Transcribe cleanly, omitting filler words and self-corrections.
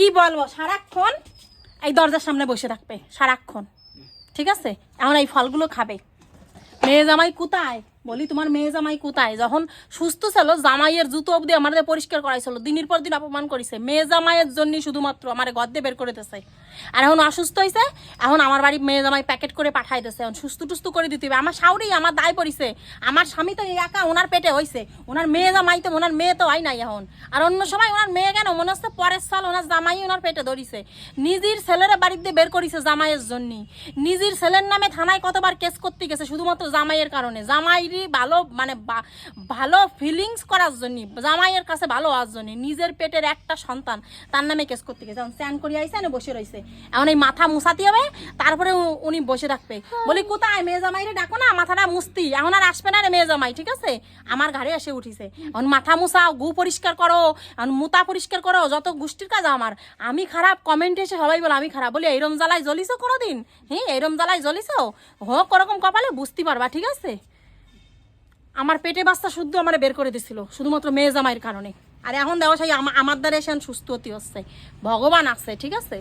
কি বলবো, সারাক্ষণ এই দরজার সামনে বসে থাকবে সারাক্ষণ, ঠিক আছে? এখন এই ফলগুলো খাবে। মেয়ে জামাই কোথায় বলি, তোমার মেয়ে জামাই কোথায়? যখন সুস্থ ছিল জামাইয়ের জুতো অবধি আমাদের পরিষ্কার করাইছিল, দিনের পর দিন অপমান করেছে মেয়ে জামাইয়ের জন্য, শুধুমাত্র আমার ঘর দিয়ে বের করে দিতেছে। আর এখন অসুস্থ হয়েছে, এখন আমার বাড়ি মেয়ে জামাই প্যাকেট করে পাঠাই দিতেছে, এখন সুস্থ টুস্থ করে দিতে হবে। আমার শাউরি আমার দায় পড়িছে, আমার স্বামী তো একা ওনার পেটে হয়েছে, ওনার মেয়ে জামাই তো, ওনার মেয়ে তো হয় নাই এখন। আর অন্য সময় ওনার মেয়ে কেন মনে হচ্ছে পরের সাল ওনার জামাই ওনার পেটে ধরিছে। নিজের ছেলেরা বাড়িতে বের করেছে জামাইয়ের জন্য, নিজের ছেলের নামে থানায় কতবার কেস করতে গেছে শুধুমাত্র জামাইয়ের কারণে, জামাইরই ভালো মানে ভালো ফিলিংস করার জন্য, জামাইয়ের কাছে ভালো হওয়ার জন্য নিজের পেটের একটা সন্তান তার নামে কেস করতে গেছে। এখন স্যান করে আইসে বসে রয়েছে, এখন এই মাথা মুছাতে হবে, তারপরে উনি বসে থাকবে। বলি কোথায় মেয়ে জামাইরে ডাকো না, মাথাটা মুছতি, এখন আর আসবে না রে মেয়ে জামাই, ঠিক আছে? আমার ঘরে এসে উঠিছে, এখন মাথা মুছাও, গু পরিষ্কার করো, এখন মুতা পরিষ্কার করো, যত গোষ্ঠীর কাজ আমার। আমি খারাপ, কমেন্টে এসে সবাই বলে আমি খারাপ। বলি এইরম জ্বালায় জ্বলিছো কোনোদিন? হ্যাঁ, এইরম জ্বালায় জ্বলিছো, হোক ওরকম কপালে বুঝতে পারবা, ঠিক আছে? আমার পেটে বাচ্চা শুদ্ধ আমার বের করে দিছিল শুধুমাত্র মেয়ে জামাইয়ের কারণে। আর এখন দেওয়া সেই আমার দ্বারা এসে সুস্থ হতে হচ্ছে, ভগবান আছে, ঠিক আছে?